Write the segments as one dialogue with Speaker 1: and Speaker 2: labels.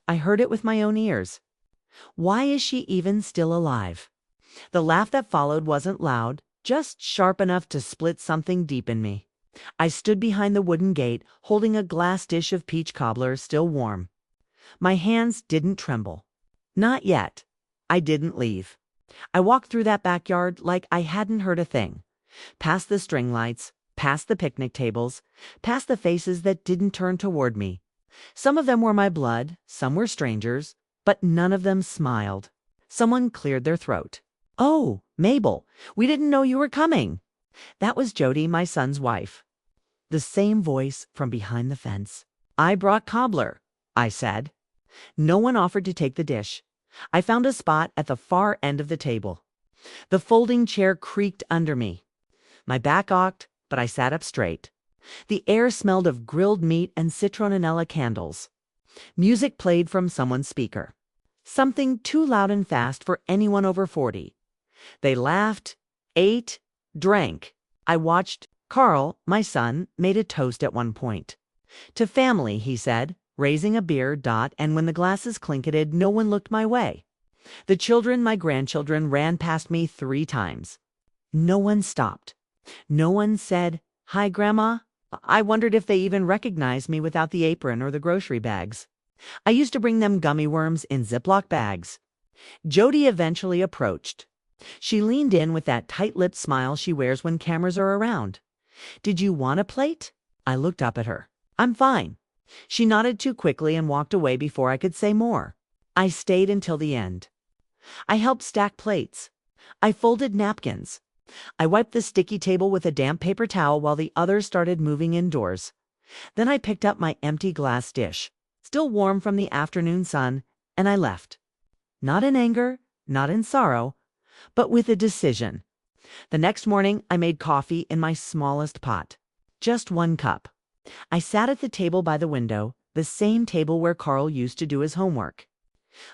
Speaker 1: I heard it with my own ears. Why is she even still alive? The laugh that followed wasn't loud, just sharp enough to split something deep in me. I stood behind the wooden gate, holding a glass dish of peach cobbler still warm. My hands didn't tremble. Not yet. I didn't leave. I walked through that backyard like I hadn't heard a thing. Past the string lights, past the picnic tables, past the faces that didn't turn toward me. Some of them were my blood, some were strangers, but none of them smiled. Someone cleared their throat. "Oh, Mabel, we didn't know you were coming." That was Jody, my son's wife. The same voice from behind the fence. "I brought cobbler," I said. No one offered to take the dish. I found a spot at the far end of the table. The folding chair creaked under me. My back ached, but I sat up straight. The air smelled of grilled meat and citronella candles. Music played from someone's speaker. Something too loud and fast for anyone over 40. They laughed, ate, drank. I watched. Carl, my son, made a toast at one point. "To family," he said, raising a beer. And when the glasses clinketed, no one looked my way. The children, my grandchildren, ran past me 3 times. No one stopped. No one said, "Hi, Grandma." I wondered if they even recognized me without the apron or the grocery bags. I used to bring them gummy worms in Ziploc bags. Jody eventually approached. She leaned in with that tight-lipped smile she wears when cameras are around. "Did you want a plate?" I looked up at her. "I'm fine." She nodded too quickly and walked away before I could say more. I stayed until the end. I helped stack plates. I folded napkins. I wiped the sticky table with a damp paper towel while the others started moving indoors. Then I picked up my empty glass dish, still warm from the afternoon sun, and I left. Not in anger, not in sorrow, but with a decision. The next morning, I made coffee in my smallest pot. Just 1 cup. I sat at the table by the window, the same table where Carl used to do his homework.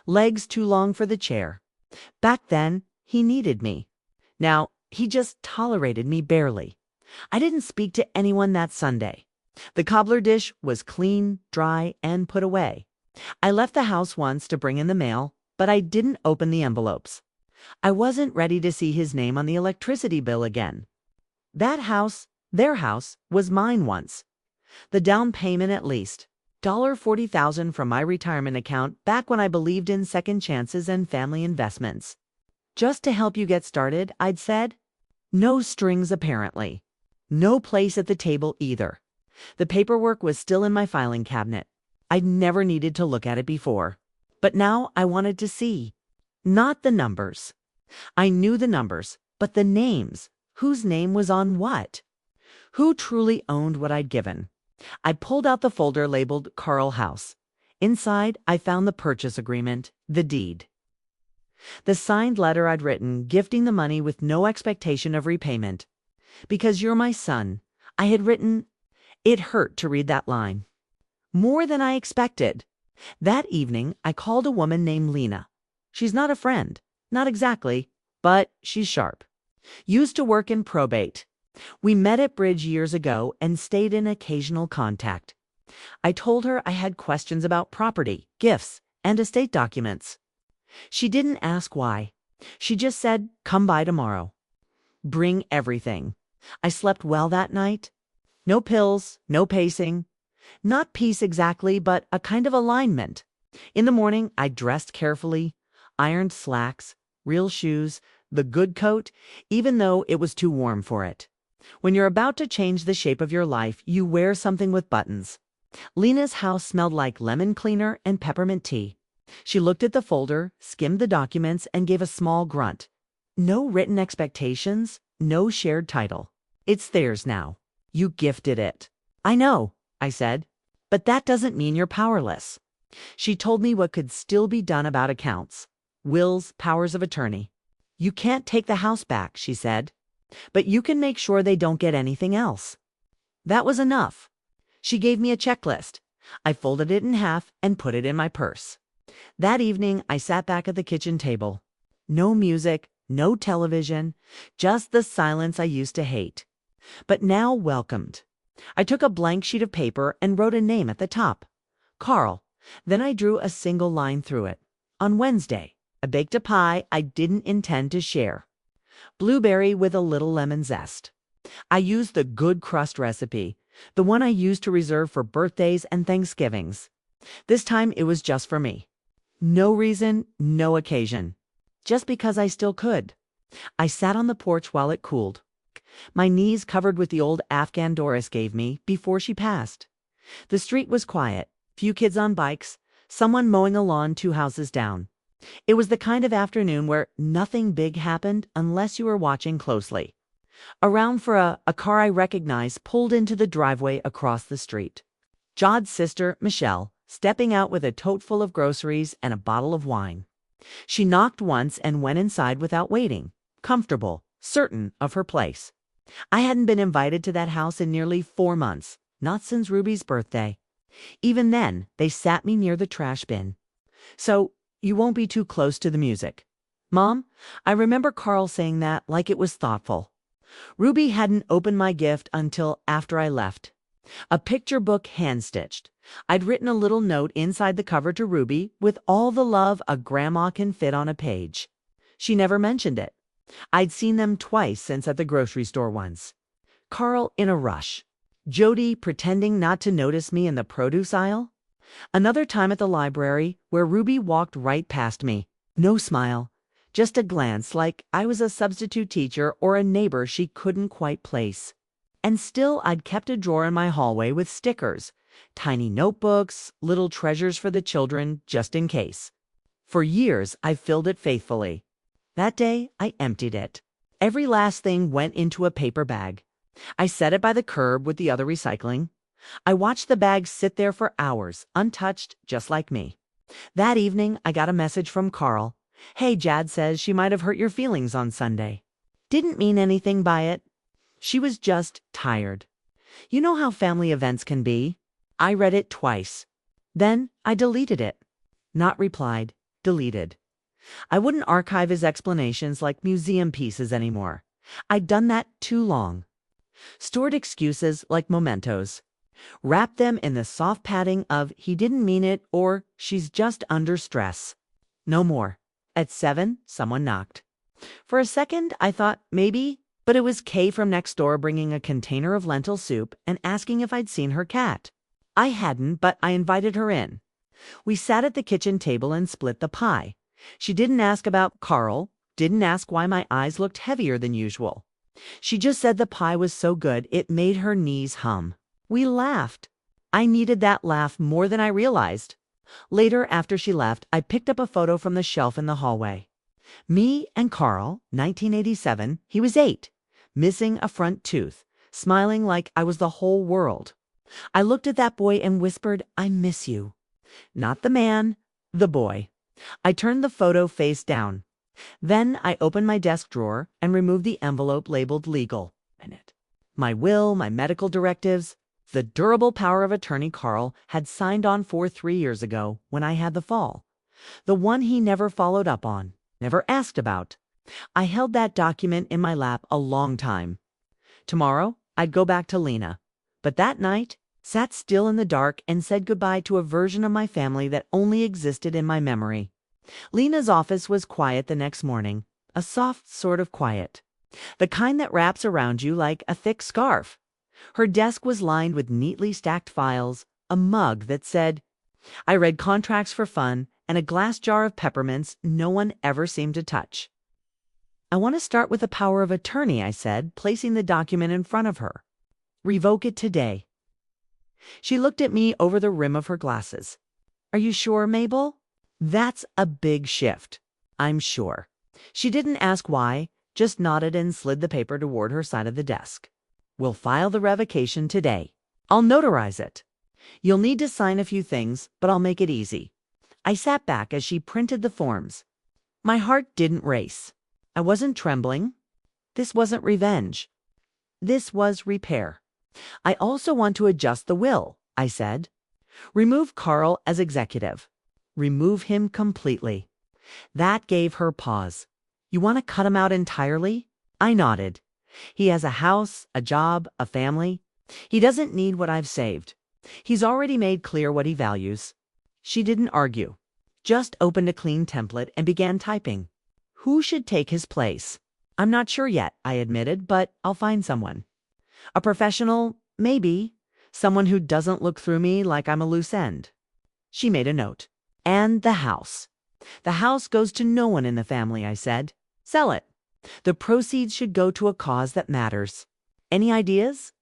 Speaker 1: Legs too long for the chair. Back then, he needed me. Now, he just tolerated me barely. I didn't speak to anyone that Sunday. The cobbler dish was clean, dry, and put away. I left the house once to bring in the mail, but I didn't open the envelopes. I wasn't ready to see his name on the electricity bill again. That house, their house, was mine once. The down payment at least. $40,000 from my retirement account back when I believed in second chances and family investments. "Just to help you get started," I'd said. No strings apparently. No place at the table either. The paperwork was still in my filing cabinet. I'd never needed to look at it before. But now I wanted to see. Not the numbers. I knew the numbers, but the names. Whose name was on what? Who truly owned what I'd given? I pulled out the folder labeled Carl House. Inside, I found the purchase agreement, the deed. The signed letter I'd written, gifting the money with no expectation of repayment. "Because you're my son," I had written. It hurt to read that line. More than I expected. That evening, I called a woman named Lena. She's not a friend, not exactly, but she's sharp. Used to work in probate. We met at Bridge years ago and stayed in occasional contact. I told her I had questions about property, gifts, and estate documents. She didn't ask why. She just said, "Come by tomorrow." Bring everything. I slept well that night. No pills, no pacing. Not peace exactly, but a kind of alignment. In the morning, I dressed carefully, ironed slacks, real shoes, the good coat, even though it was too warm for it. When you're about to change the shape of your life, you wear something with buttons. Lena's house smelled like lemon cleaner and peppermint tea. She looked at the folder, skimmed the documents, and gave a small grunt. No written expectations, no shared title. "It's theirs now. You gifted it." "I know," I said, "but that doesn't mean you're powerless." She told me what could still be done about accounts. Wills, powers of attorney. "You can't take the house back," she said, "but you can make sure they don't get anything else." That was enough. She gave me a checklist. I folded it in half and put it in my purse. That evening, I sat back at the kitchen table. No music, no television, just the silence I used to hate, but now welcomed. I took a blank sheet of paper and wrote a name at the top. Carl, Then I drew a single line through it. On Wednesday, I baked a pie I didn't intend to share. Blueberry with a little lemon zest. I used the good crust recipe, the one I used to reserve for birthdays and Thanksgivings. This time it was just for me. No reason, no occasion. Just because I still could. I sat on the porch while it cooled, my knees covered with the old Afghan Doris gave me before she passed. The street was quiet, few kids on bikes, someone mowing a lawn 2 houses down. It was the kind of afternoon where nothing big happened unless you were watching closely. Around for a car I recognized pulled into the driveway across the street. Jod's sister, Michelle, stepping out with a tote full of groceries and a bottle of wine. She knocked once and went inside without waiting, comfortable, certain of her place. I hadn't been invited to that house in nearly 4 months, not since Ruby's birthday. Even then, they sat me near the trash bin. So, you won't be too close to the music. Mom, I remember Carl saying that like it was thoughtful. Ruby hadn't opened my gift until after I left. A picture book hand-stitched. I'd written a little note inside the cover to Ruby with all the love a grandma can fit on a page. She never mentioned it. I'd seen them twice since at the grocery store once. Carl in a rush. Jody pretending not to notice me in the produce aisle. Another time at the library where Ruby walked right past me. No smile. Just a glance like I was a substitute teacher or a neighbor she couldn't quite place. And still I'd kept a drawer in my hallway with stickers, tiny notebooks, little treasures for the children just in case. For years I filled it faithfully. That day I emptied it. Every last thing went into a paper bag. I set it by the curb with the other recycling. I watched the bag sit there for hours, untouched, just like me. That evening I got a message from Carl. Hey, Jad says she might have hurt your feelings on Sunday. Didn't mean anything by it. She was just tired. You know how family events can be? I read it twice. Then I deleted it. Not replied, deleted. I wouldn't archive his explanations like museum pieces anymore. I'd done that too long. Stored excuses like mementos. Wrapped them in the soft padding of he didn't mean it or she's just under stress. No more. At 7, someone knocked. For a second, I thought maybe, but it was Kay from next door bringing a container of lentil soup and asking if I'd seen her cat. I hadn't, but I invited her in. We sat at the kitchen table and split the pie. She didn't ask about Carl, didn't ask why my eyes looked heavier than usual. She just said the pie was so good it made her knees hum. We laughed. I needed that laugh more than I realized. Later, after she left, I picked up a photo from the shelf in the hallway. Me and Carl, 1987, he was 8, missing a front tooth, smiling like I was the whole world. I looked at that boy and whispered, I miss you. Not the man, the boy. I turned the photo face down. Then I opened my desk drawer and removed the envelope labeled legal in it. My will, my medical directives, the durable power of attorney Carl had signed on for 3 years ago when I had the fall. The one he never followed up on, never asked about. I held that document in my lap a long time. Tomorrow, I'd go back to Lena. But that night, sat still in the dark and said goodbye to a version of my family that only existed in my memory. Lena's office was quiet the next morning, a soft sort of quiet. The kind that wraps around you like a thick scarf. Her desk was lined with neatly stacked files, a mug that said, I read contracts for fun, and a glass jar of peppermints no one ever seemed to touch. I want to start with the power of attorney, I said, placing the document in front of her. Revoke it today. She looked at me over the rim of her glasses. Are you sure, Mabel? That's a big shift. I'm sure. She didn't ask why, just nodded and slid the paper toward her side of the desk. We'll file the revocation today. I'll notarize it. You'll need to sign a few things, but I'll make it easy. I sat back as she printed the forms. My heart didn't race. I wasn't trembling. This wasn't revenge. This was repair. I also want to adjust the will, I said. Remove Carl as executive. Remove him completely. That gave her pause. You want to cut him out entirely? I nodded. He has a house, a job, a family. He doesn't need what I've saved. He's already made clear what he values. She didn't argue, just opened a clean template and began typing. Who should take his place? I'm not sure yet, I admitted, but I'll find someone. A professional, maybe. Someone who doesn't look through me like I'm a loose end. She made a note. And the house. The house goes to no one in the family, I said. Sell it. The proceeds should go to a cause that matters. Any ideas?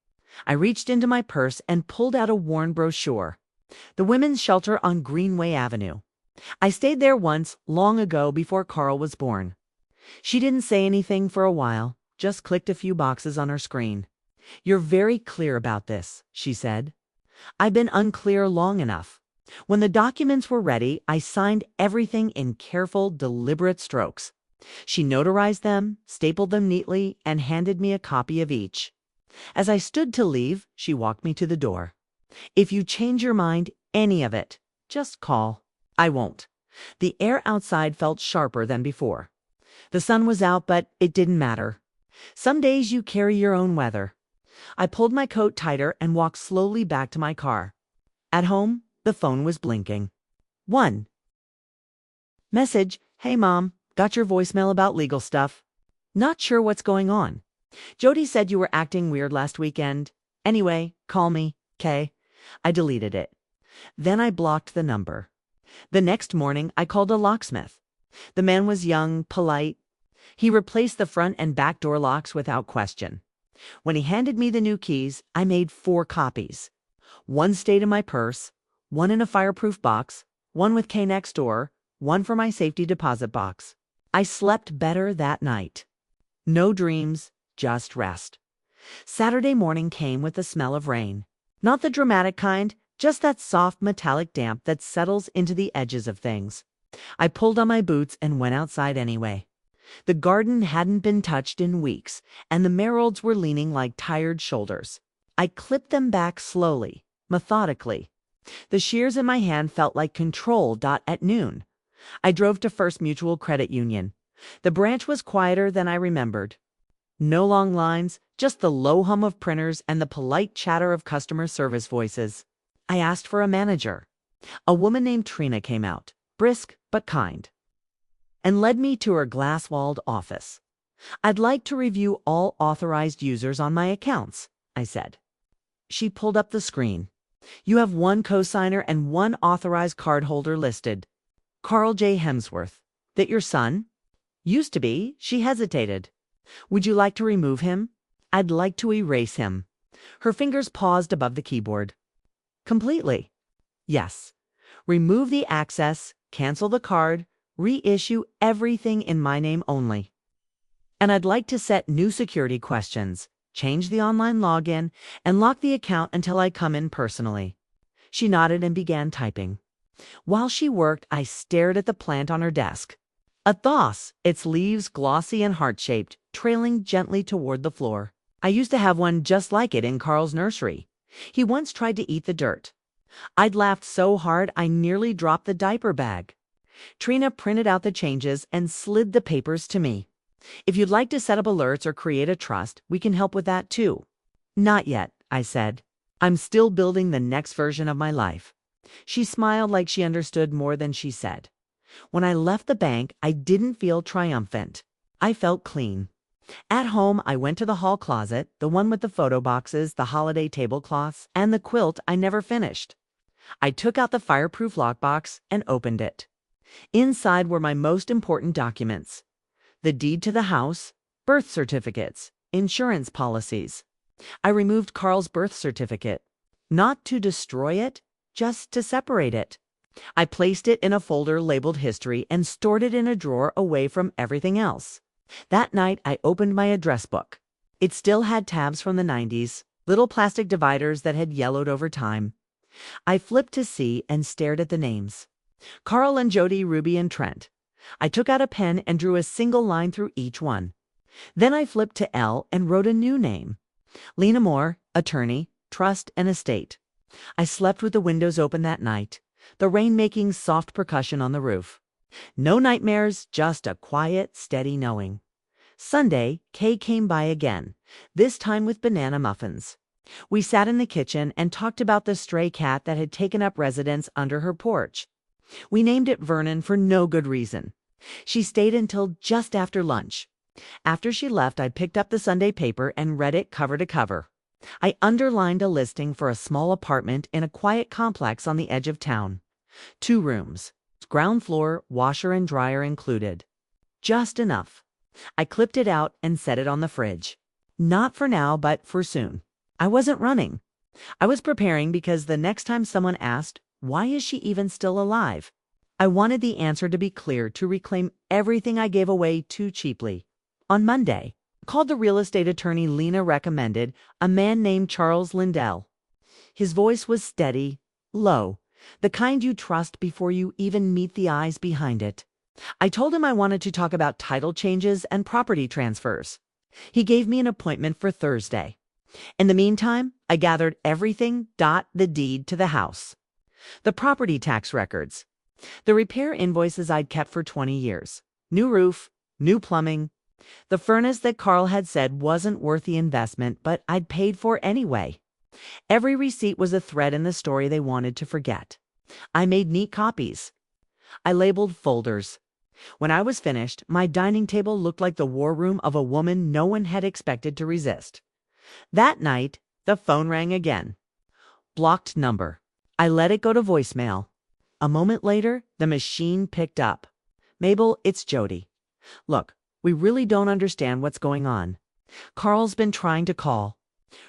Speaker 1: I reached into my purse and pulled out a worn brochure. The women's shelter on Greenway Avenue. I stayed there once, long ago, before Carl was born. She didn't say anything for a while, just clicked a few boxes on her screen. You're very clear about this, she said. I've been unclear long enough. When the documents were ready, I signed everything in careful, deliberate strokes. She notarized them, stapled them neatly, and handed me a copy of each. As I stood to leave, she walked me to the door. If you change your mind, any of it, just call. I won't. The air outside felt sharper than before. The sun was out, but it didn't matter. Some days you carry your own weather. I pulled my coat tighter and walked slowly back to my car. At home, the phone was blinking. 1. Message, hey mom, got your voicemail about legal stuff. Not sure what's going on. Jody said you were acting weird last weekend. Anyway, call me, K. I deleted it. Then I blocked the number. The next morning, I called a locksmith. The man was young, polite. He replaced the front and back door locks without question. When he handed me the new keys, I made 4 copies. 1 stayed in my purse, 1 in a fireproof box, 1 with K next door, 1 for my safety deposit box. I slept better that night. No dreams, just rest. Saturday morning came with the smell of rain. Not the dramatic kind, just that soft metallic damp that settles into the edges of things. I pulled on my boots and went outside anyway. The garden hadn't been touched in weeks, and the marigolds were leaning like tired shoulders. I clipped them back slowly, methodically. The shears in my hand felt like control. At noon, I drove to First Mutual Credit Union. The branch was quieter than I remembered. No long lines, just the low hum of printers and the polite chatter of customer service voices. I asked for a manager. A woman named Trina came out, brisk but kind, and led me to her glass-walled office. I'd like to review all authorized users on my accounts, I said. She pulled up the screen. You have 1 cosigner and 1 authorized cardholder listed. Carl J. Hemsworth. That your son? Used to be. She hesitated. Would you like to remove him? I'd like to erase him. Her fingers paused above the keyboard. Completely. Yes. Remove the access, cancel the card, reissue everything in my name only. And I'd like to set new security questions, change the online login, and lock the account until I come in personally. She nodded and began typing. While she worked, I stared at the plant on her desk. A thos, its leaves glossy and heart-shaped, trailing gently toward the floor. I used to have one just like it in Carl's nursery. He once tried to eat the dirt. I'd laughed so hard I nearly dropped the diaper bag. Trina printed out the changes and slid the papers to me. If you'd like to set up alerts or create a trust, we can help with that too. Not yet, I said. I'm still building the next version of my life. She smiled like she understood more than she said. When I left the bank, I didn't feel triumphant. I felt clean. At home, I went to the hall closet, the one with the photo boxes, the holiday tablecloths, and the quilt I never finished. I took out the fireproof lockbox and opened it. Inside were my most important documents: the deed to the house, birth certificates, insurance policies. I removed Carl's birth certificate, not to destroy it, just to separate it. I placed it in a folder labeled History and stored it in a drawer away from everything else. That night, I opened my address book. It still had tabs from the 90s, little plastic dividers that had yellowed over time. I flipped to see and stared at the names. Carl and Jody, Ruby and Trent. I took out a pen and drew a single line through each one. Then I flipped to L and wrote a new name. Lena Moore, attorney, trust and estate. I slept with the windows open that night, the rain making soft percussion on the roof. No nightmares, just a quiet, steady knowing. Sunday, Kay came by again, this time with banana muffins. We sat in the kitchen and talked about the stray cat that had taken up residence under her porch. We named it Vernon for no good reason. She stayed until just after lunch. After she left, I picked up the Sunday paper and read it cover to cover. I underlined a listing for a small apartment in a quiet complex on the edge of town. 2 rooms, ground floor, washer and dryer included. Just enough. I clipped it out and set it on the fridge. Not for now, but for soon. I wasn't running. I was preparing because the next time someone asked, why is she even still alive? I wanted the answer to be clear to reclaim everything I gave away too cheaply. On Monday, I called the real estate attorney Lena recommended, a man named Charles Lindell. His voice was steady, low, the kind you trust before you even meet the eyes behind it. I told him I wanted to talk about title changes and property transfers. He gave me an appointment for Thursday. In the meantime, I gathered everything, the deed to the house, the property tax records, the repair invoices I'd kept for 20 years, new roof, new plumbing, the furnace that Carl had said wasn't worth the investment, but I'd paid for anyway. Every receipt was a thread in the story they wanted to forget. I made neat copies. I labeled folders. When I was finished, my dining table looked like the war room of a woman no one had expected to resist. That night, the phone rang again. Blocked number. I let it go to voicemail. A moment later, the machine picked up. Mabel, it's Jody. Look, we really don't understand what's going on. Carl's been trying to call.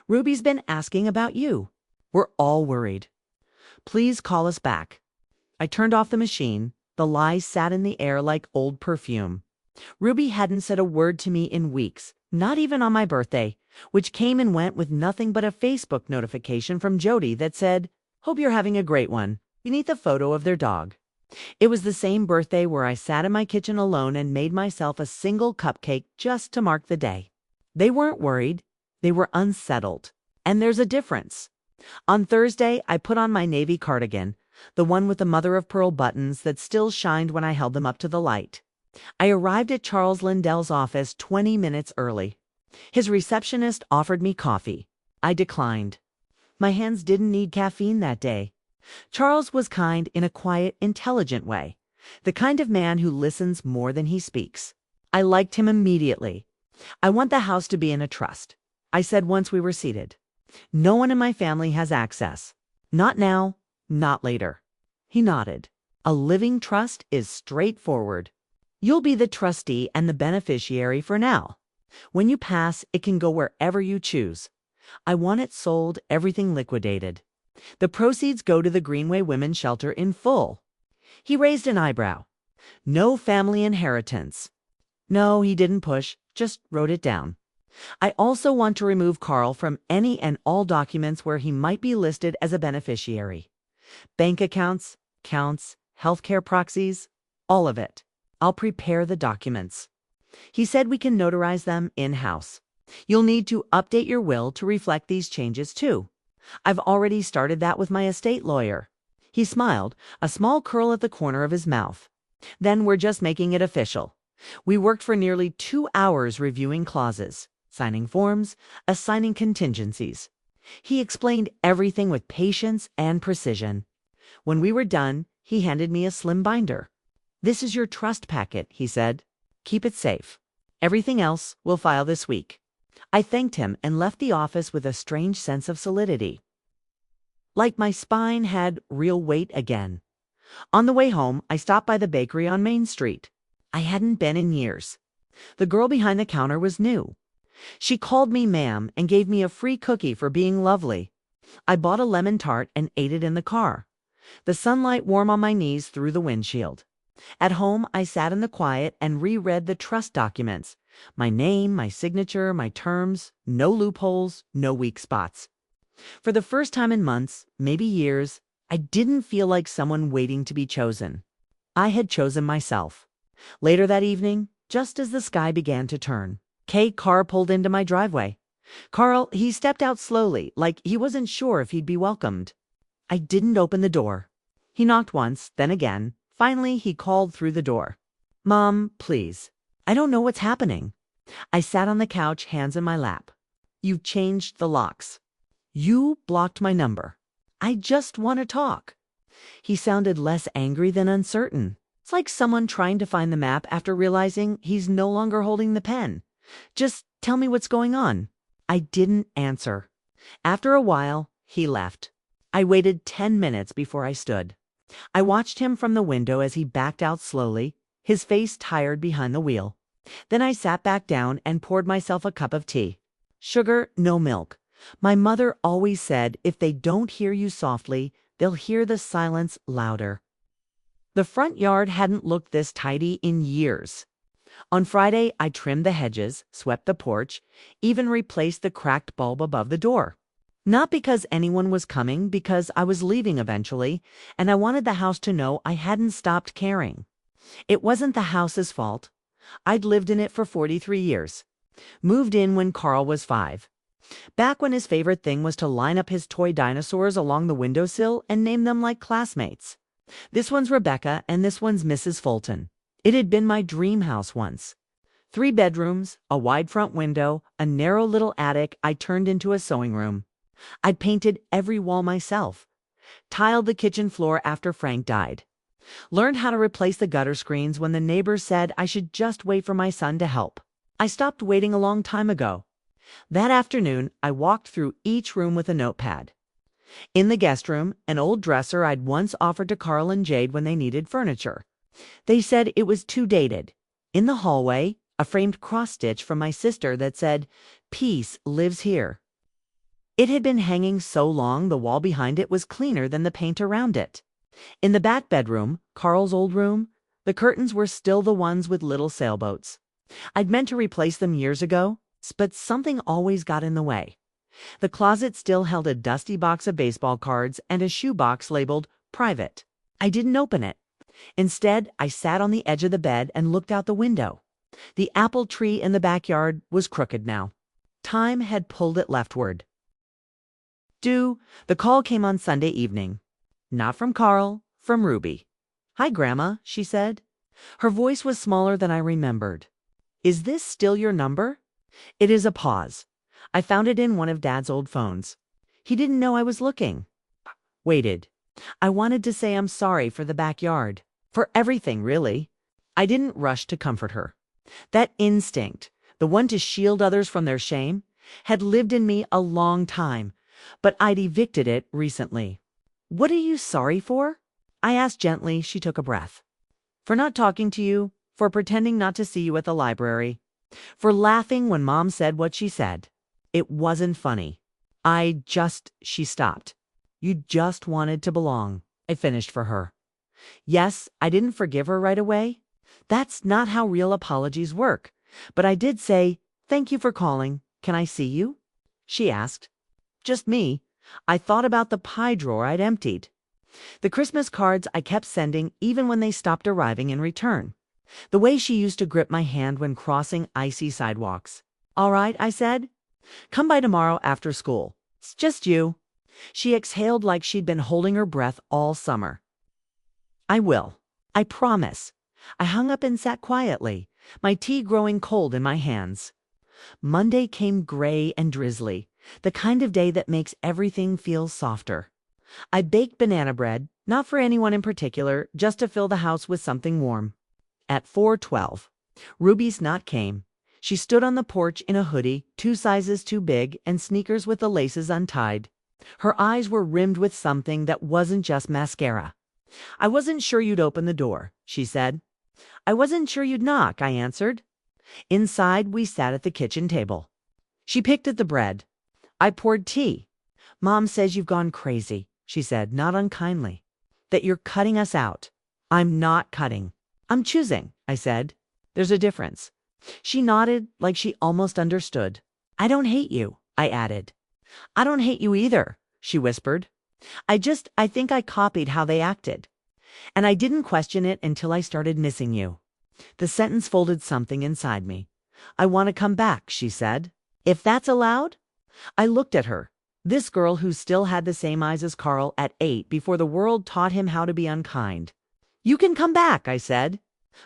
Speaker 1: Ruby's been asking about you. We're all worried. Please call us back. I turned off the machine. The lies sat in the air like old perfume. Ruby hadn't said a word to me in weeks, not even on my birthday, which came and went with nothing but a Facebook notification from Jody that said, "Hope you're having a great one," beneath a photo of their dog. It was the same birthday where I sat in my kitchen alone and made myself a single cupcake just to mark the day. They weren't worried. They were unsettled. And there's a difference. On Thursday, I put on my navy cardigan, the one with the mother-of-pearl buttons that still shined when I held them up to the light. I arrived at Charles Lindell's office 20 minutes early. His receptionist offered me coffee. I declined. My hands didn't need caffeine that day. Charles was kind in a quiet, intelligent way, the kind of man who listens more than he speaks. I liked him immediately. I want the house to be in a trust, I said once we were seated. No one in my family has access. Not now, not later. He nodded. A living trust is straightforward. You'll be the trustee and the beneficiary for now. When you pass, it can go wherever you choose. I want it sold, everything liquidated. The proceeds go to the Greenway Women's Shelter in full. He raised an eyebrow. No family inheritance. No, he didn't push, just wrote it down. I also want to remove Carl from any and all documents where he might be listed as a beneficiary. Bank accounts, counts, healthcare proxies, all of it. I'll prepare the documents. He said we can notarize them in-house. You'll need to update your will to reflect these changes too. I've already started that with my estate lawyer. He smiled, a small curl at the corner of his mouth. Then we're just making it official. We worked for nearly 2 hours reviewing clauses, signing forms, assigning contingencies. He explained everything with patience and precision. When we were done, he handed me a slim binder. "This is your trust packet," he said. "Keep it safe. Everything else we'll file this week." I thanked him and left the office with a strange sense of solidity. Like my spine had real weight again. On the way home, I stopped by the bakery on Main Street. I hadn't been in years. The girl behind the counter was new. She called me ma'am and gave me a free cookie for being lovely. I bought a lemon tart and ate it in the car. The sunlight warm on my knees through the windshield. At home, I sat in the quiet and reread the trust documents. My name, my signature, my terms, no loopholes, no weak spots. For the first time in months, maybe years, I didn't feel like someone waiting to be chosen. I had chosen myself. Later that evening, just as the sky began to turn, Kay's car pulled into my driveway. Carl, he stepped out slowly, like he wasn't sure if he'd be welcomed. I didn't open the door. He knocked once, then again. Finally, he called through the door. "Mom, please. I don't know what's happening." I sat on the couch, hands in my lap. "You've changed the locks." You blocked my number. I just want to talk. He sounded less angry than uncertain. It's like someone trying to find the map after realizing he's no longer holding the pen. Just tell me what's going on. I didn't answer. After a while, he left. I waited 10 minutes before I stood. I watched him from the window as he backed out slowly, his face tired behind the wheel. Then I sat back down and poured myself a cup of tea. Sugar, no milk. My mother always said if they don't hear you softly, they'll hear the silence louder. The front yard hadn't looked this tidy in years. On Friday, I trimmed the hedges, swept the porch, even replaced the cracked bulb above the door. Not because anyone was coming, because I was leaving eventually, and I wanted the house to know I hadn't stopped caring. It wasn't the house's fault. I'd lived in it for 43 years. Moved in when Carl was 5. Back when his favorite thing was to line up his toy dinosaurs along the windowsill and name them like classmates. This one's Rebecca and this one's Mrs. Fulton. It had been my dream house once. 3 bedrooms, a wide front window, a narrow little attic I turned into a sewing room. I'd painted every wall myself. Tiled the kitchen floor after Frank died. Learned how to replace the gutter screens when the neighbors said I should just wait for my son to help. I stopped waiting a long time ago. That afternoon, I walked through each room with a notepad. In the guest room, an old dresser I'd once offered to Carl and Jade when they needed furniture. They said it was too dated. In the hallway, a framed cross-stitch from my sister that said, "Peace lives here." It had been hanging so long the wall behind it was cleaner than the paint around it. In the back bedroom, Carl's old room, the curtains were still the ones with little sailboats. I'd meant to replace them years ago, but something always got in the way. The closet still held a dusty box of baseball cards and a shoebox labeled "Private." I didn't open it. Instead, I sat on the edge of the bed and looked out the window. The apple tree in the backyard was crooked now. Time had pulled it leftward. The call came on Sunday evening. Not from Carl, from Ruby. "Hi, Grandma," she said. Her voice was smaller than I remembered. "Is this still your number?" It is a pause. I found it in one of Dad's old phones. He didn't know I was looking. Waited. I wanted to say I'm sorry for the backyard. For everything, really. I didn't rush to comfort her. That instinct, the one to shield others from their shame, had lived in me a long time, but I'd evicted it recently. "What are you sorry for?" I asked gently. She took a breath. "For not talking to you, for pretending not to see you at the library, for laughing when Mom said what she said. It wasn't funny. She stopped. "You just wanted to belong," I finished for her. Yes, I didn't forgive her right away. That's not how real apologies work. But I did say, "Thank you for calling. Can I see you?" She asked. "Just me." I thought about the pie drawer I'd emptied. The Christmas cards I kept sending even when they stopped arriving in return. The way she used to grip my hand when crossing icy sidewalks. "All right," I said. "Come by tomorrow after school. It's just you." She exhaled like she'd been holding her breath all summer. "I will. I promise." I hung up and sat quietly, my tea growing cold in my hands. Monday came gray and drizzly, the kind of day that makes everything feel softer. I baked banana bread, not for anyone in particular, just to fill the house with something warm. At 4:12, Ruby's knock came. She stood on the porch in a hoodie, 2 sizes too big, and sneakers with the laces untied. Her eyes were rimmed with something that wasn't just mascara. "I wasn't sure you'd open the door," she said. "I wasn't sure you'd knock," I answered. Inside, we sat at the kitchen table. She picked at the bread. I poured tea. "Mom says you've gone crazy," she said, not unkindly. "That you're cutting us out." "I'm not cutting. I'm choosing," I said. "There's a difference." She nodded like she almost understood. "I don't hate you," I added. "I don't hate you either," she whispered. I think I copied how they acted. And I didn't question it until I started missing you." The sentence folded something inside me. "I want to come back," she said. "If that's allowed?" I looked at her. This girl who still had the same eyes as Carl at 8 before the world taught him how to be unkind. "You can come back," I said.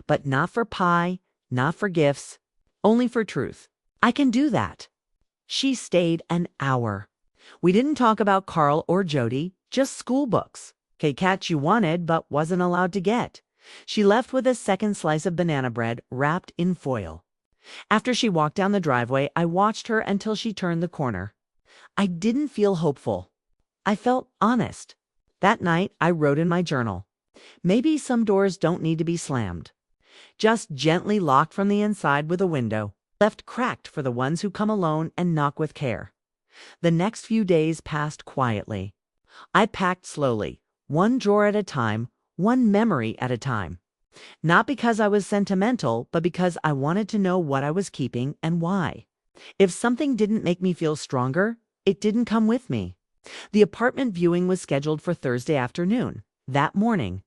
Speaker 1: "But not for pie, not for gifts, only for truth." "I can do that." She stayed an hour. We didn't talk about Carl or Jody, just school books. K-Cat you wanted but wasn't allowed to get. She left with a second slice of banana bread wrapped in foil. After she walked down the driveway, I watched her until she turned the corner. I didn't feel hopeful. I felt honest. That night, I wrote in my journal, maybe some doors don't need to be slammed. Just gently locked from the inside with a window, left cracked for the ones who come alone and knock with care. The next few days passed quietly. I packed slowly, one drawer at a time, one memory at a time. Not because I was sentimental, but because I wanted to know what I was keeping and why. If something didn't make me feel stronger, it didn't come with me. The apartment viewing was scheduled for Thursday afternoon. That morning,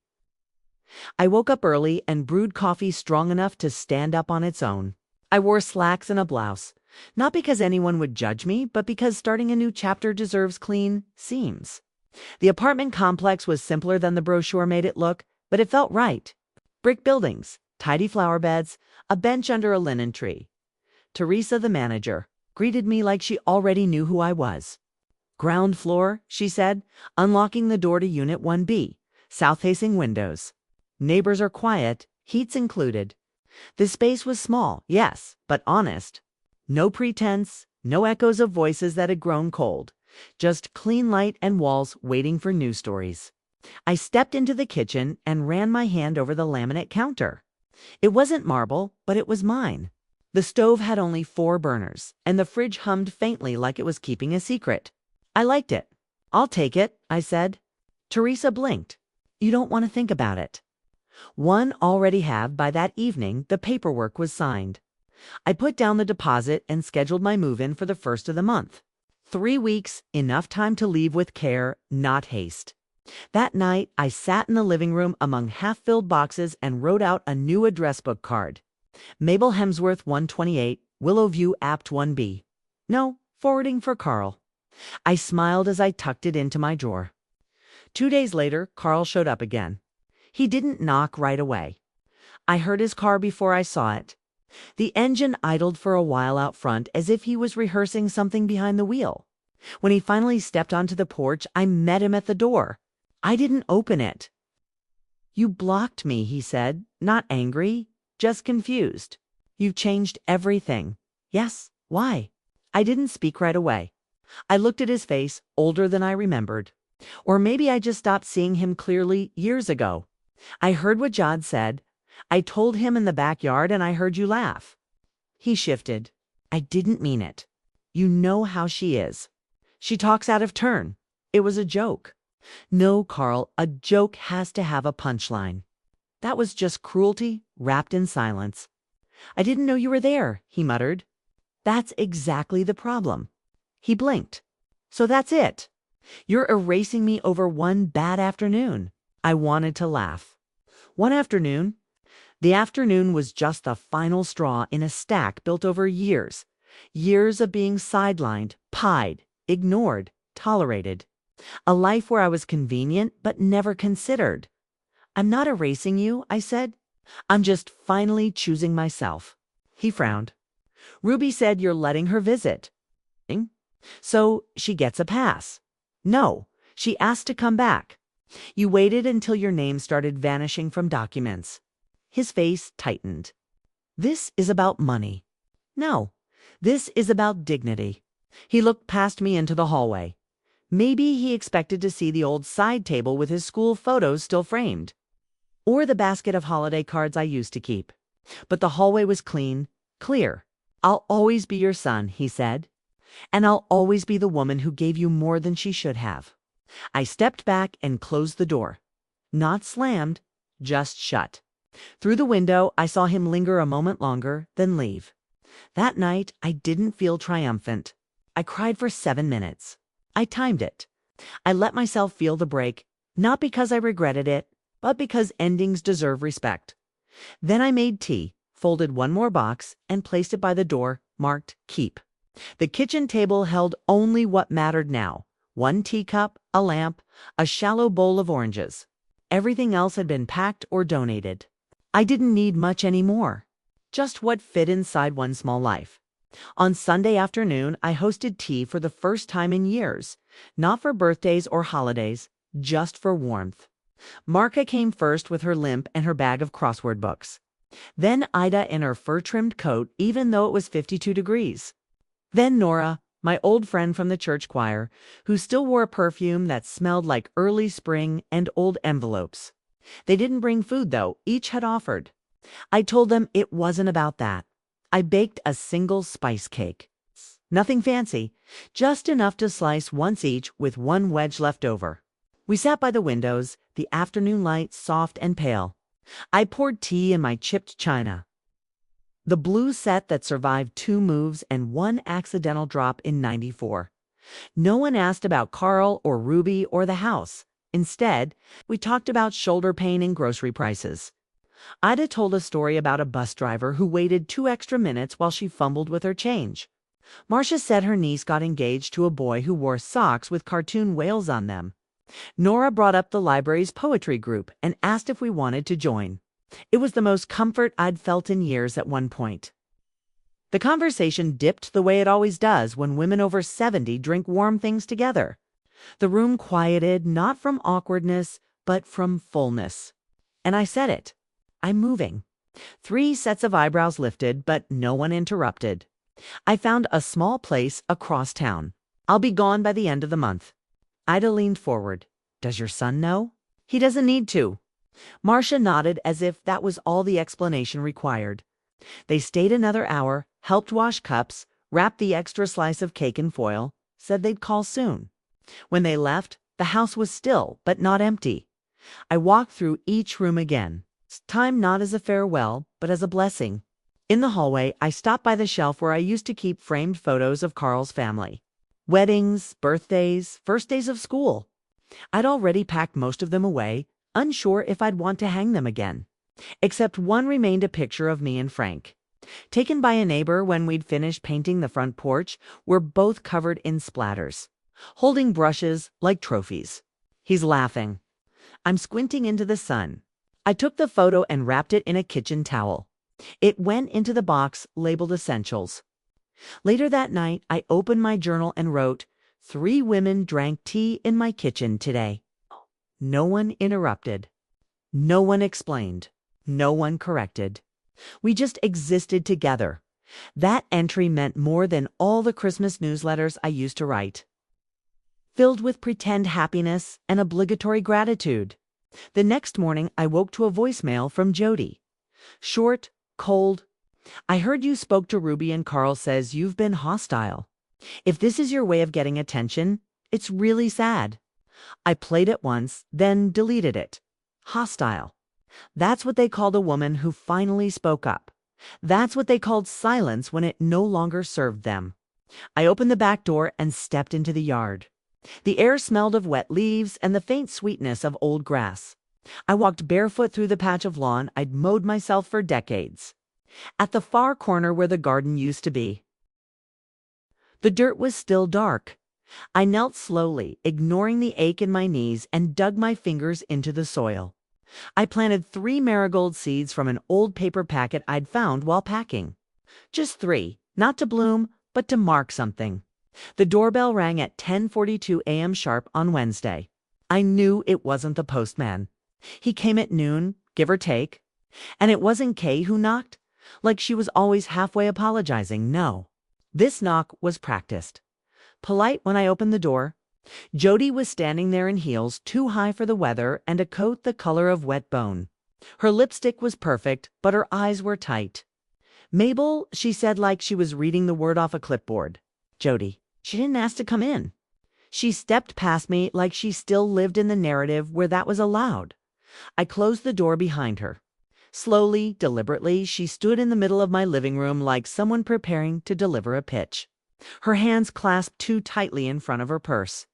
Speaker 1: I woke up early and brewed coffee strong enough to stand up on its own. I wore slacks and a blouse, not because anyone would judge me, but because starting a new chapter deserves clean seams. The apartment complex was simpler than the brochure made it look, but it felt right. Brick buildings, tidy flower beds, a bench under a linen tree. Teresa, the manager, greeted me like she already knew who I was. "Ground floor," she said, unlocking the door to Unit 1B, south-facing windows. "Neighbors are quiet, heat's included." The space was small, yes, but honest. No pretense, no echoes of voices that had grown cold. Just clean light and walls waiting for news stories. I stepped into the kitchen and ran my hand over the laminate counter. It wasn't marble, but it was mine. The stove had only 4 burners, and the fridge hummed faintly like it was keeping a secret. I liked it. "I'll take it," I said. Teresa blinked. "You don't want to think about it." One already had. By that evening, the paperwork was signed. I put down the deposit and scheduled my move-in for the first of the month. 3 weeks, enough time to leave with care, not haste. That night, I sat in the living room among half-filled boxes and wrote out a new address book card. Mabel Hemsworth, 128, Willowview, Apt 1B. No, forwarding for Carl. I smiled as I tucked it into my drawer. 2 days later, Carl showed up again. He didn't knock right away. I heard his car before I saw it. The engine idled for a while out front as if he was rehearsing something behind the wheel. When he finally stepped onto the porch, I met him at the door. I didn't open it. "You blocked me," he said, not angry, just confused. "You've changed everything." "Yes, why?" I didn't speak right away. I looked at his face, older than I remembered. Or maybe I just stopped seeing him clearly years ago. I heard what Jod said. I told him in the backyard and I heard you laugh. He shifted. "I didn't mean it. You know how she is. She talks out of turn. It was a joke." "No, Carl, a joke has to have a punchline." That was just cruelty wrapped in silence. "I didn't know you were there," he muttered. "That's exactly the problem." He blinked. "So that's it. You're erasing me over one bad afternoon." I wanted to laugh. One afternoon? The afternoon was just the final straw in a stack built over years. Years of being sidelined, pied, ignored, tolerated. A life where I was convenient but never considered. "I'm not erasing you," I said. "I'm just finally choosing myself." He frowned. "Ruby said you're letting her visit. So she gets a pass." "No, she asked to come back." "You waited until your name started vanishing from documents." His face tightened. "This is about money." "No, this is about dignity." He looked past me into the hallway. Maybe he expected to see the old side table with his school photos still framed. Or the basket of holiday cards I used to keep. But the hallway was clean, clear. "I'll always be your son," he said. "And I'll always be the woman who gave you more than she should have." I stepped back and closed the door. Not slammed, just shut. Through the window, I saw him linger a moment longer, then leave. That night, I didn't feel triumphant. I cried for 7 minutes. I timed it. I let myself feel the break, not because I regretted it, but because endings deserve respect. Then I made tea, folded one more box, and placed it by the door, marked Keep. The kitchen table held only what mattered now. 1 teacup, a lamp, a shallow bowl of oranges. Everything else had been packed or donated. I didn't need much anymore. Just what fit inside one small life. On Sunday afternoon, I hosted tea for the first time in years. Not for birthdays or holidays, just for warmth. Marka came first with her limp and her bag of crossword books. Then Ida in her fur-trimmed coat, even though it was 52 degrees. Then Nora, my old friend from the church choir, who still wore a perfume that smelled like early spring and old envelopes. They didn't bring food, though. Each had offered. I told them it wasn't about that. I baked a single spice cake. Nothing fancy, just enough to slice once each with one wedge left over. We sat by the windows, the afternoon light soft and pale. I poured tea in my chipped china. The blue set that survived 2 moves and 1 accidental drop in '94. No one asked about Carl or Ruby or the house. Instead, we talked about shoulder pain and grocery prices. Ida told a story about a bus driver who waited 2 extra minutes while she fumbled with her change. Marcia said her niece got engaged to a boy who wore socks with cartoon whales on them. Nora brought up the library's poetry group and asked if we wanted to join. It was the most comfort I'd felt in years at one point. The conversation dipped the way it always does when women over 70 drink warm things together. The room quieted, not from awkwardness, but from fullness. And I said it. I'm moving. 3 sets of eyebrows lifted, but no one interrupted. I found a small place across town. I'll be gone by the end of the month. Ida leaned forward. Does your son know? He doesn't need to. Marcia nodded as if that was all the explanation required. They stayed another hour, helped wash cups, wrapped the extra slice of cake in foil, said they'd call soon. When they left, the house was still, but not empty. I walked through each room again. Time not as a farewell, but as a blessing. In the hallway, I stopped by the shelf where I used to keep framed photos of Carl's family. Weddings, birthdays, first days of school. I'd already packed most of them away, unsure if I'd want to hang them again. Except one remained a picture of me and Frank. Taken by a neighbor when we'd finished painting the front porch, we're both covered in splatters, holding brushes like trophies. He's laughing. I'm squinting into the sun. I took the photo and wrapped it in a kitchen towel. It went into the box labeled Essentials. Later that night, I opened my journal and wrote, 3 women drank tea in my kitchen today. No one interrupted. No one explained. No one corrected. We just existed together. That entry meant more than all the Christmas newsletters I used to write. Filled with pretend happiness and obligatory gratitude. The next morning, I woke to a voicemail from Jody. Short, cold. I heard you spoke to Ruby and Carl says you've been hostile. If this is your way of getting attention, it's really sad. I played it once, then deleted it. Hostile. That's what they called a woman who finally spoke up. That's what they called silence when it no longer served them. I opened the back door and stepped into the yard. The air smelled of wet leaves and the faint sweetness of old grass. I walked barefoot through the patch of lawn I'd mowed myself for decades. At the far corner where the garden used to be. The dirt was still dark. I knelt slowly, ignoring the ache in my knees, and dug my fingers into the soil. I planted 3 marigold seeds from an old paper packet I'd found while packing. Just 3, not to bloom, but to mark something. The doorbell rang at 10:42 a.m. sharp on Wednesday. I knew it wasn't the postman. He came at noon, give or take. And it wasn't Kay who knocked, like she was always halfway apologizing. No. This knock was practiced. Polite when I opened the door. Jody was standing there in heels too high for the weather and a coat the color of wet bone. Her lipstick was perfect, but her eyes were tight. Mabel, she said like she was reading the word off a clipboard. Jody, she didn't ask to come in. She stepped past me like she still lived in the narrative where that was allowed. I closed the door behind her. Slowly, deliberately, she stood in the middle of my living room like someone preparing to deliver a pitch. Her hands clasped too tightly in front of her purse.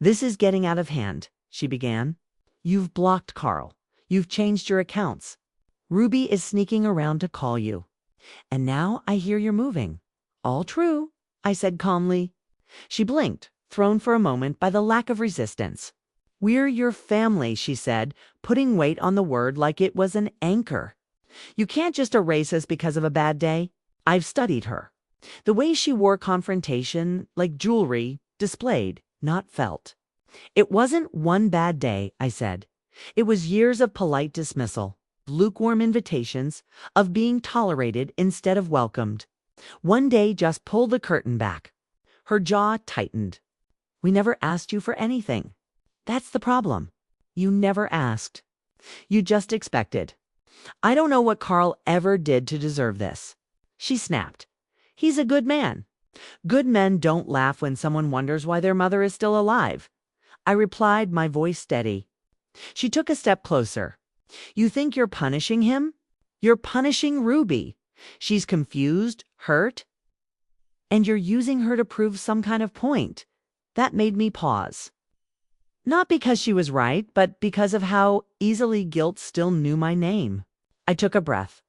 Speaker 1: This is getting out of hand, she began. You've blocked Carl. You've changed your accounts. Ruby is sneaking around to call you. And now I hear you're moving. All true, I said calmly. She blinked, thrown for a moment by the lack of resistance. We're your family, she said, putting weight on the word like it was an anchor. You can't just erase us because of a bad day. I've studied her. The way she wore confrontation, like jewelry, displayed, not felt. It wasn't one bad day, I said. It was years of polite dismissal, lukewarm invitations, of being tolerated instead of welcomed. One day just pulled the curtain back. Her jaw tightened. We never asked you for anything. That's the problem. You never asked. You just expected. I don't know what Carl ever did to deserve this. She snapped. He's a good man. Good men don't laugh when someone wonders why their mother is still alive. I replied, my voice steady. She took a step closer. You think you're punishing him? You're punishing Ruby. She's confused, hurt, and you're using her to prove some kind of point. That made me pause. Not because she was right, but because of how easily guilt still knew my name. I took a breath.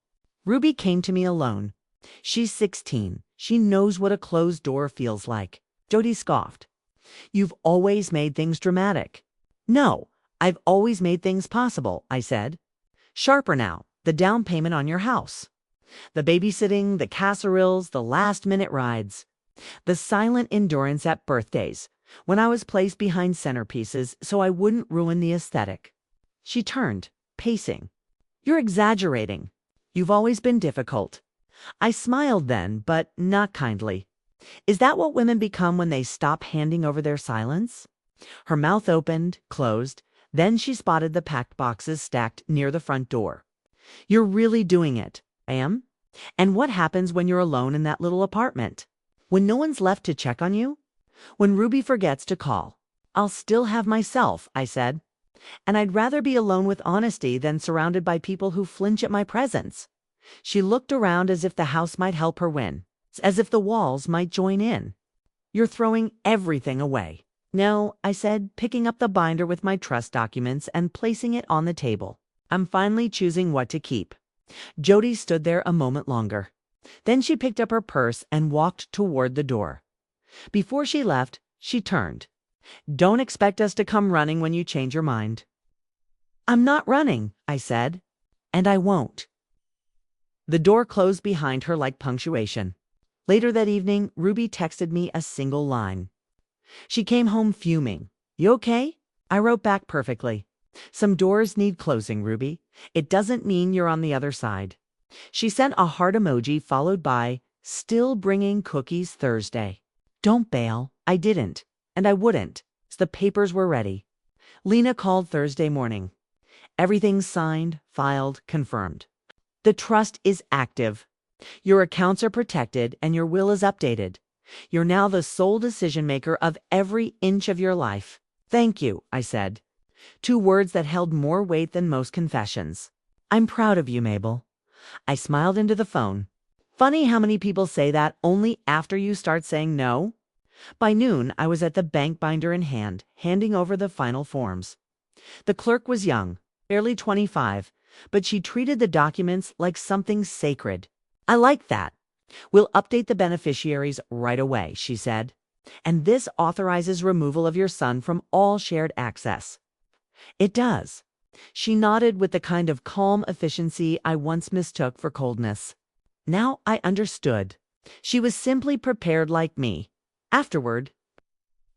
Speaker 1: Ruby came to me alone. She's 16. She knows what a closed door feels like. Jody scoffed. You've always made things dramatic. No, I've always made things possible, I said. Sharper now, the down payment on your house. The babysitting, the casseroles, the last-minute rides. The silent endurance at birthdays, when I was placed behind centerpieces so I wouldn't ruin the aesthetic. She turned, pacing. You're exaggerating. You've always been difficult. I smiled then, but not kindly. Is that what women become when they stop handing over their silence? Her mouth opened, closed, then she spotted the packed boxes stacked near the front door. You're really doing it. I am? And what happens when you're alone in that little apartment? When no one's left to check on you? When Ruby forgets to call? I'll still have myself, I said. And I'd rather be alone with honesty than surrounded by people who flinch at my presence. She looked around as if the house might help her win, as if the walls might join in. You're throwing everything away. No, I said, picking up the binder with my trust documents and placing it on the table. I'm finally choosing what to keep. Jody stood there a moment longer. Then she picked up her purse and walked toward the door. Before she left, she turned. Don't expect us to come running when you change your mind. I'm not running, I said, and I won't. The door closed behind her like punctuation. Later that evening, Ruby texted me a single line. She came home fuming. You okay? I wrote back perfectly. Some doors need closing, Ruby. It doesn't mean you're on the other side. She sent a heart emoji followed by, still bringing cookies Thursday. Don't bail. I didn't. And I wouldn't. The papers were ready. Lena called Thursday morning. Everything's signed, filed, confirmed. The trust is active. Your accounts are protected and your will is updated. You're now the sole decision maker of every inch of your life. Thank you, I said. 2 words that held more weight than most confessions. I'm proud of you, Mabel. I smiled into the phone. Funny how many people say that only after you start saying no. By noon, I was at the bank binder in hand, handing over the final forms. The clerk was young, barely 25, but she treated the documents like something sacred. I like that. We'll update the beneficiaries right away, she said. And this authorizes removal of your son from all shared access. It does. She nodded with the kind of calm efficiency I once mistook for coldness. Now I understood. She was simply prepared like me. Afterward,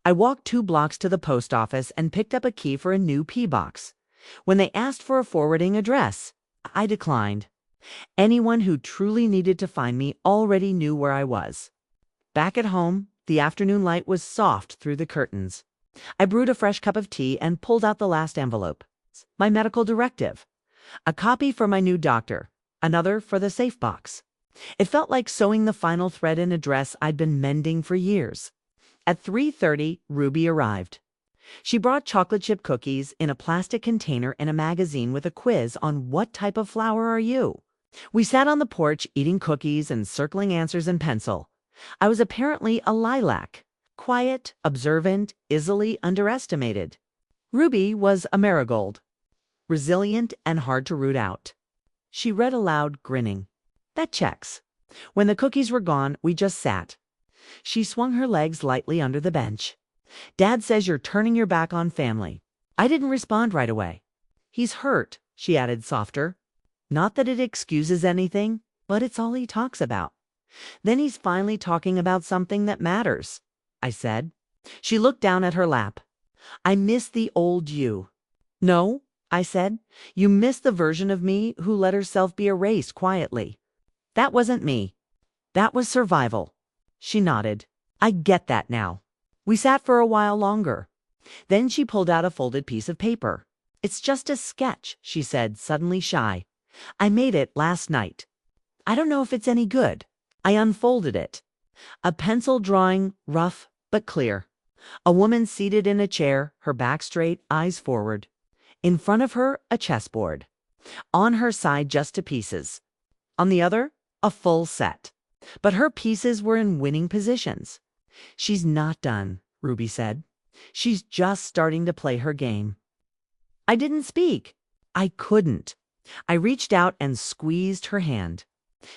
Speaker 1: I walked 2 blocks to the post office and picked up a key for a new P box. When they asked for a forwarding address, I declined. Anyone who truly needed to find me already knew where I was. Back at home, the afternoon light was soft through the curtains. I brewed a fresh cup of tea and pulled out the last envelope. My medical directive. A copy for my new doctor, another for the safe box. It felt like sewing the final thread in a dress I'd been mending for years. At 3:30, Ruby arrived. She brought chocolate chip cookies in a plastic container and a magazine with a quiz on what type of flower are you. We sat on the porch eating cookies and circling answers in pencil. I was apparently a lilac, quiet, observant, easily underestimated. Ruby was a marigold, resilient and hard to root out. She read aloud, grinning. That checks. When the cookies were gone, we just sat. She swung her legs lightly under the bench. Dad says you're turning your back on family. I didn't respond right away. He's hurt, she added softer. Not that it excuses anything, but it's all he talks about. Then he's finally talking about something that matters, I said. She looked down at her lap. I miss the old you. No, I said. You miss the version of me who let herself be erased quietly. That wasn't me. That was survival. She nodded. I get that now. We sat for a while longer. Then she pulled out a folded piece of paper. It's just a sketch, she said, suddenly shy. I made it last night. I don't know if it's any good. I unfolded it. A pencil drawing, rough but clear. A woman seated in a chair, her back straight, eyes forward. In front of her, a chessboard. On her side, just to pieces. On the other, a full set. But her pieces were in winning positions. She's not done, Ruby said. She's just starting to play her game. I didn't speak. I couldn't. I reached out and squeezed her hand.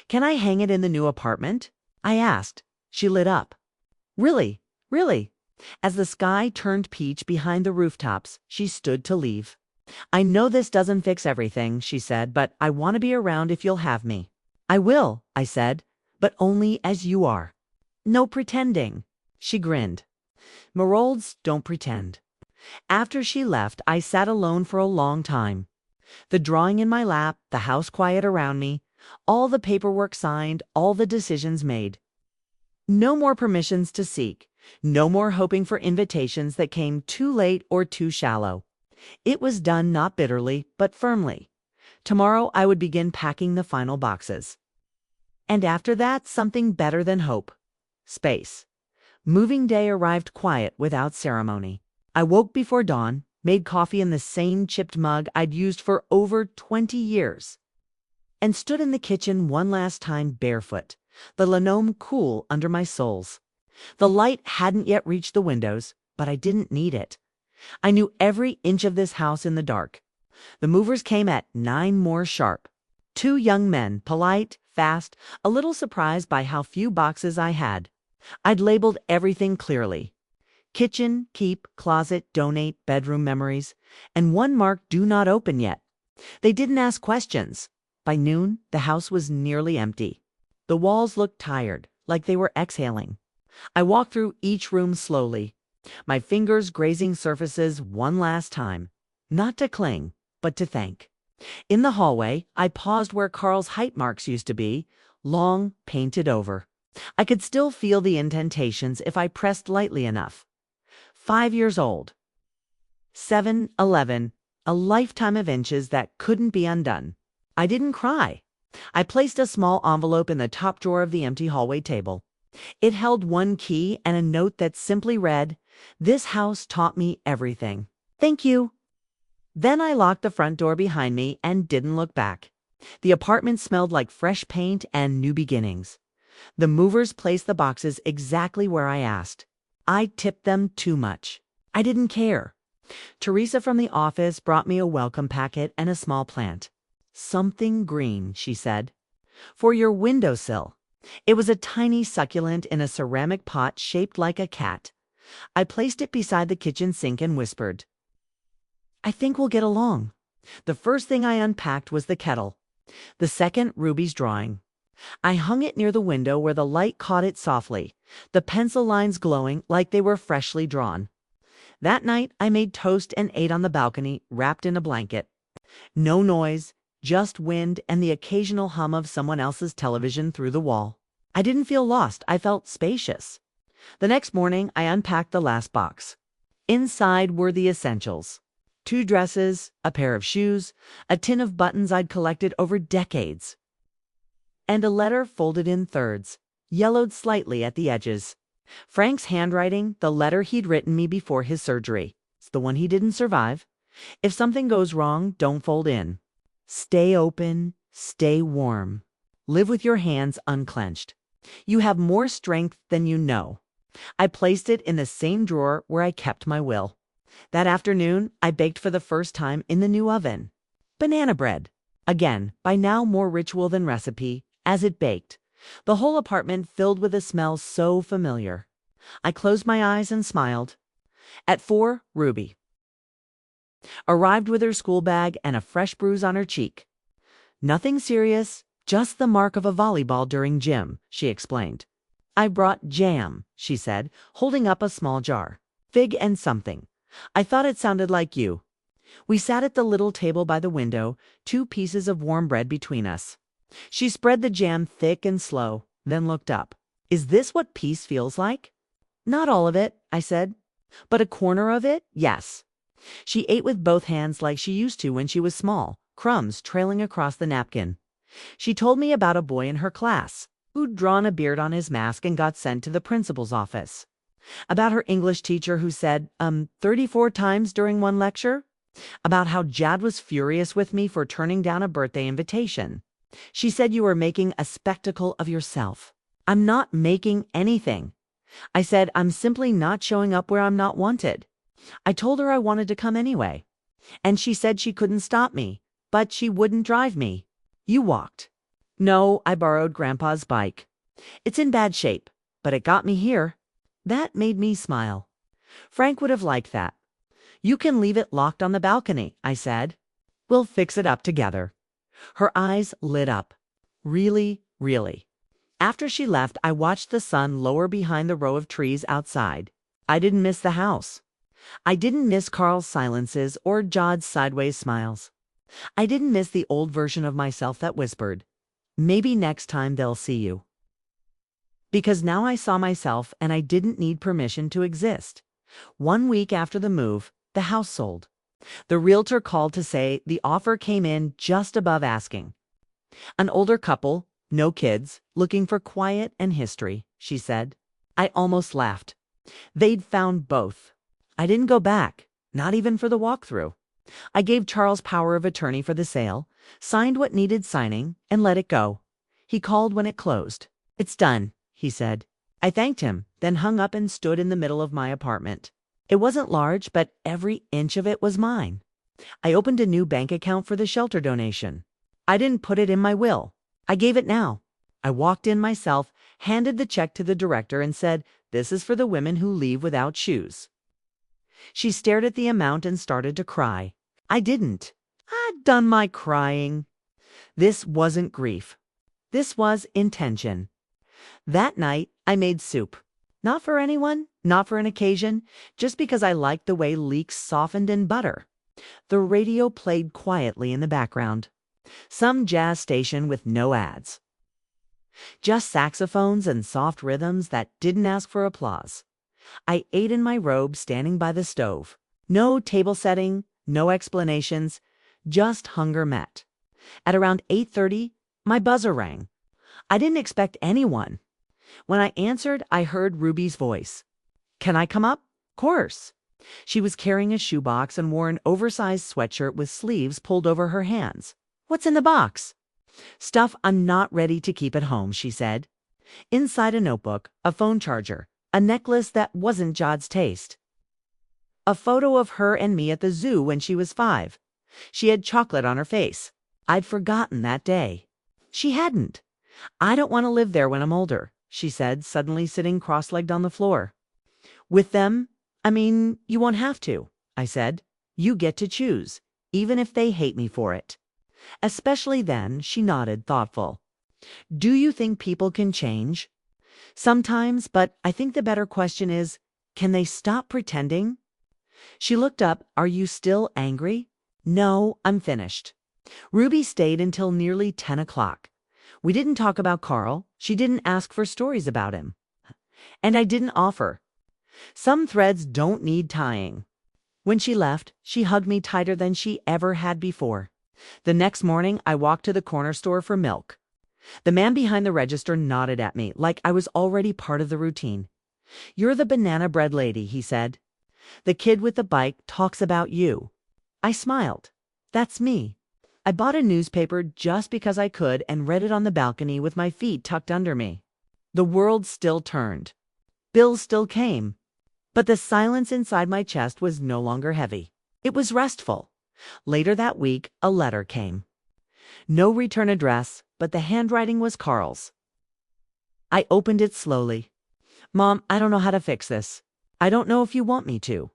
Speaker 1: Can I hang it in the new apartment? I asked. She lit up. Really, really. As the sky turned peach behind the rooftops, she stood to leave. I know this doesn't fix everything, she said, but I want to be around if you'll have me. I will, I said, but only as you are. No pretending. She grinned. Marolds don't pretend. After she left, I sat alone for a long time. The drawing in my lap, the house quiet around me, all the paperwork signed, all the decisions made. No more permissions to seek, no more hoping for invitations that came too late or too shallow. It was done not bitterly, but firmly. Tomorrow I would begin packing the final boxes. And after that, something better than hope. Space. Moving day arrived quiet without ceremony. I woke before dawn, made coffee in the same chipped mug I'd used for over 20 years, and stood in the kitchen one last time barefoot, the linoleum cool under my soles. The light hadn't yet reached the windows, but I didn't need it. I knew every inch of this house in the dark. The movers came at 9 more sharp. 2 young men, polite, fast, a little surprised by how few boxes I had. I'd labeled everything clearly. Kitchen, keep, closet, donate, bedroom memories, and one marked do not open yet. They didn't ask questions. By noon, the house was nearly empty. The walls looked tired, like they were exhaling. I walked through each room slowly, my fingers grazing surfaces one last time, not to cling, but to thank. In the hallway, I paused where Carl's height marks used to be, long, painted over. I could still feel the indentations if I pressed lightly enough. 5 years old. 7, 11, a lifetime of inches that couldn't be undone. I didn't cry. I placed a small envelope in the top drawer of the empty hallway table. It held one key and a note that simply read, "This house taught me everything. Thank you." Then I locked the front door behind me and didn't look back. The apartment smelled like fresh paint and new beginnings. The movers placed the boxes exactly where I asked. I tipped them too much. I didn't care. Teresa from the office brought me a welcome packet and a small plant. "Something green," she said. "For your windowsill." It was a tiny succulent in a ceramic pot shaped like a cat. I placed it beside the kitchen sink and whispered, "I think we'll get along." The first thing I unpacked was the kettle. The second, Ruby's drawing. I hung it near the window where the light caught it softly, the pencil lines glowing like they were freshly drawn. That night, I made toast and ate on the balcony, wrapped in a blanket. No noise, just wind and the occasional hum of someone else's television through the wall. I didn't feel lost. I felt spacious. The next morning, I unpacked the last box. Inside were the essentials. 2 dresses, a pair of shoes, a tin of buttons I'd collected over decades, and a letter folded in thirds, yellowed slightly at the edges. Frank's handwriting, the letter he'd written me before his surgery. It's the one he didn't survive. If something goes wrong, don't fold in. Stay open, stay warm. Live with your hands unclenched. You have more strength than you know. I placed it in the same drawer where I kept my will. That afternoon, I baked for the first time in the new oven. Banana bread. Again, by now more ritual than recipe, as it baked. The whole apartment filled with a smell so familiar. I closed my eyes and smiled. At 4, Ruby arrived with her school bag and a fresh bruise on her cheek. Nothing serious, Just the mark of a volleyball during gym, she explained. I brought jam, she said, holding up a small jar. Fig and something. I thought it sounded like you. We sat at the little table by the window, 2 pieces of warm bread between us. She spread the jam thick and slow, then looked up. Is this what peace feels like? Not all of it, I said. But a corner of it, yes. She ate with both hands like she used to when she was small, crumbs trailing across the napkin. She told me about a boy in her class who'd drawn a beard on his mask and got sent to the principal's office. About her English teacher who said, 34 times during one lecture. About how Jad was furious with me for turning down a birthday invitation. She said you were making a spectacle of yourself. I'm not making anything. I said I'm simply not showing up where I'm not wanted. I told her I wanted to come anyway. And she said she couldn't stop me, but she wouldn't drive me. You walked. No, I borrowed Grandpa's bike. It's in bad shape, but it got me here. That made me smile. Frank would have liked that. You can leave it locked on the balcony, I said. We'll fix it up together. Her eyes lit up. Really, really. After she left, I watched the sun lower behind the row of trees outside. I didn't miss the house. I didn't miss Carl's silences or Jod's sideways smiles. I didn't miss the old version of myself that whispered, maybe next time they'll see you. Because now I saw myself and I didn't need permission to exist. 1 week after the move, the house sold. The realtor called to say the offer came in just above asking. An older couple, no kids, looking for quiet and history, she said. I almost laughed. They'd found both. I didn't go back, not even for the walkthrough. I gave Charles power of attorney for the sale, signed what needed signing, and let it go. He called when it closed. It's done, he said. I thanked him, then hung up and stood in the middle of my apartment. It wasn't large, but every inch of it was mine. I opened a new bank account for the shelter donation. I didn't put it in my will. I gave it now. I walked in myself, handed the check to the director and said, "This is for the women who leave without shoes." She stared at the amount and started to cry. I didn't. I'd done my crying. This wasn't grief. This was intention. That night, I made soup. Not for anyone, not for an occasion, just because I liked the way leeks softened in butter. The radio played quietly in the background. Some jazz station with no ads. Just saxophones and soft rhythms that didn't ask for applause. I ate in my robe standing by the stove. No table setting, no explanations, just hunger met. At around 8:30, my buzzer rang. I didn't expect anyone. When I answered, I heard Ruby's voice. Can I come up? Course. She was carrying a shoebox and wore an oversized sweatshirt with sleeves pulled over her hands. What's in the box? Stuff I'm not ready to keep at home, she said. Inside a notebook, a phone charger, a necklace that wasn't Jod's taste. A photo of her and me at the zoo when she was 5. She had chocolate on her face. I'd forgotten that day. She hadn't. I don't want to live there when I'm older, she said, suddenly sitting cross-legged on the floor. With them? I mean, you won't have to, I said. You get to choose, even if they hate me for it. Especially then, she nodded, thoughtful. Do you think people can change? Sometimes, but I think the better question is, can they stop pretending? She looked up. Are you still angry? No, I'm finished. Ruby stayed until nearly 10 o'clock. We didn't talk about Carl. She didn't ask for stories about him. And I didn't offer. Some threads don't need tying. When she left, she hugged me tighter than she ever had before. The next morning, I walked to the corner store for milk. The man behind the register nodded at me like I was already part of the routine. You're the banana bread lady, he said. The kid with the bike talks about you. I smiled. That's me. I bought a newspaper just because I could and read it on the balcony with my feet tucked under me. The world still turned. Bills still came. But the silence inside my chest was no longer heavy. It was restful. Later that week, a letter came. No return address, but the handwriting was Carl's. I opened it slowly. Mom, I don't know how to fix this. I don't know if you want me to.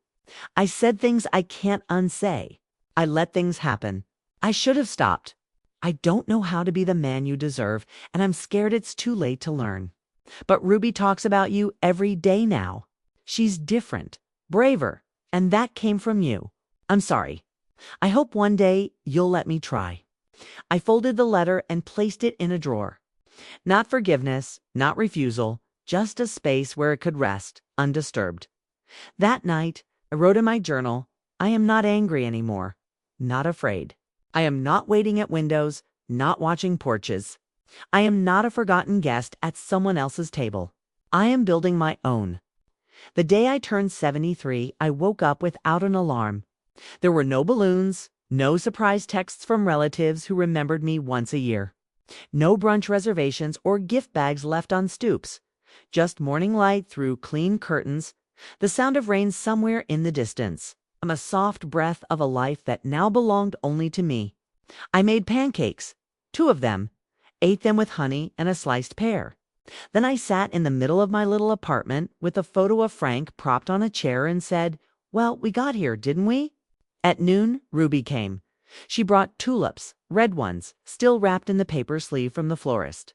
Speaker 1: I said things I can't unsay. I let things happen. I should have stopped. I don't know how to be the man you deserve, and I'm scared it's too late to learn. But Ruby talks about you every day now. She's different, braver, and that came from you. I'm sorry. I hope one day you'll let me try." I folded the letter and placed it in a drawer. Not forgiveness, not refusal, just a space where it could rest, undisturbed. That night, I wrote in my journal, "I am not angry anymore, not afraid. I am not waiting at windows, not watching porches. I am not a forgotten guest at someone else's table. I am building my own." The day I turned 73, I woke up without an alarm. There were no balloons, no surprise texts from relatives who remembered me once a year. No brunch reservations or gift bags left on stoops. Just morning light through clean curtains, the sound of rain somewhere in the distance, and a soft breath of a life that now belonged only to me. I made pancakes, 2 of them, ate them with honey and a sliced pear. Then I sat in the middle of my little apartment with a photo of Frank propped on a chair and said, "Well, we got here, didn't we?" At noon, Ruby came. She brought tulips, red ones, still wrapped in the paper sleeve from the florist.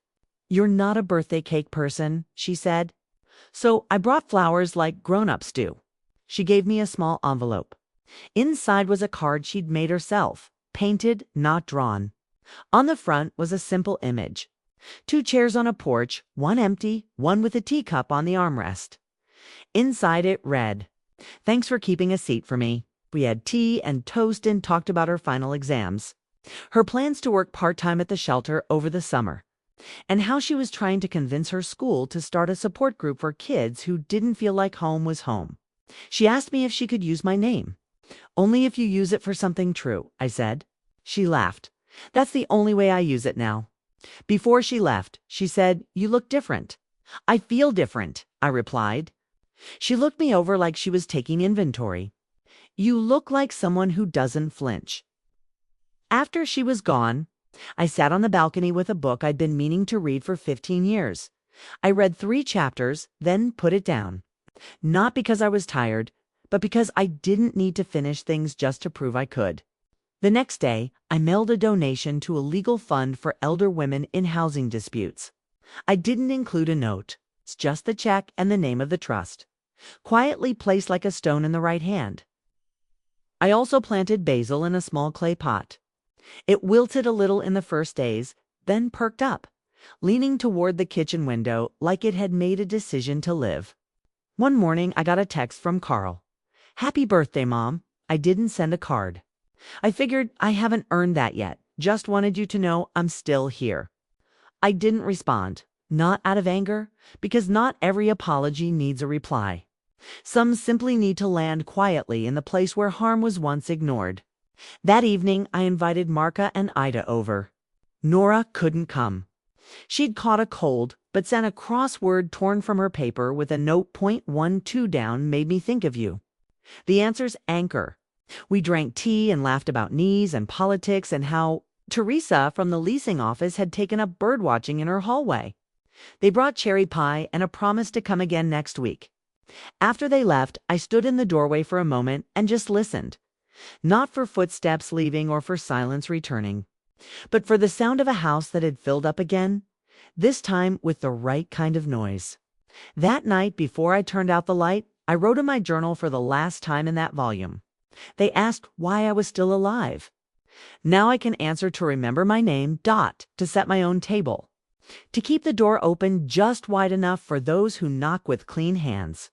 Speaker 1: "You're not a birthday cake person," she said. "So I brought flowers like grown-ups do." She gave me a small envelope. Inside was a card she'd made herself, painted, not drawn. On the front was a simple image. 2 chairs on a porch, one empty, one with a teacup on the armrest. Inside it read, "Thanks for keeping a seat for me." We had tea and toast and talked about her final exams, her plans to work part-time at the shelter over the summer, and how she was trying to convince her school to start a support group for kids who didn't feel like home was home. She asked me if she could use my name. "Only if you use it for something true," I said. She laughed. "That's the only way I use it now." Before she left, she said, "You look different." "I feel different," I replied. She looked me over like she was taking inventory. "You look like someone who doesn't flinch." After she was gone, I sat on the balcony with a book I'd been meaning to read for 15 years. I read 3 chapters, then put it down. Not because I was tired, but because I didn't need to finish things just to prove I could. The next day, I mailed a donation to a legal fund for elder women in housing disputes. I didn't include a note. It's just the check and the name of the trust, quietly placed like a stone in the right hand. I also planted basil in a small clay pot. It wilted a little in the first days, then perked up, leaning toward the kitchen window like it had made a decision to live. One morning, I got a text from Carl. "Happy birthday, Mom. I didn't send a card. I figured I haven't earned that yet. Just wanted you to know I'm still here." I didn't respond, not out of anger, because not every apology needs a reply. Some simply need to land quietly in the place where harm was once ignored. That evening, I invited Marka and Ida over. Nora couldn't come. She'd caught a cold, but sent a crossword torn from her paper with a note .12 down made me think of you. The answer's anchor. We drank tea and laughed about knees and politics and how Teresa from the leasing office had taken up birdwatching in her hallway. They brought cherry pie and a promise to come again next week. After they left, I stood in the doorway for a moment and just listened. Not for footsteps leaving or for silence returning, but for the sound of a house that had filled up again, this time with the right kind of noise. That night, before I turned out the light, I wrote in my journal for the last time in that volume. They asked why I was still alive. Now I can answer to remember my name, to set my own table, to keep the door open just wide enough for those who knock with clean hands.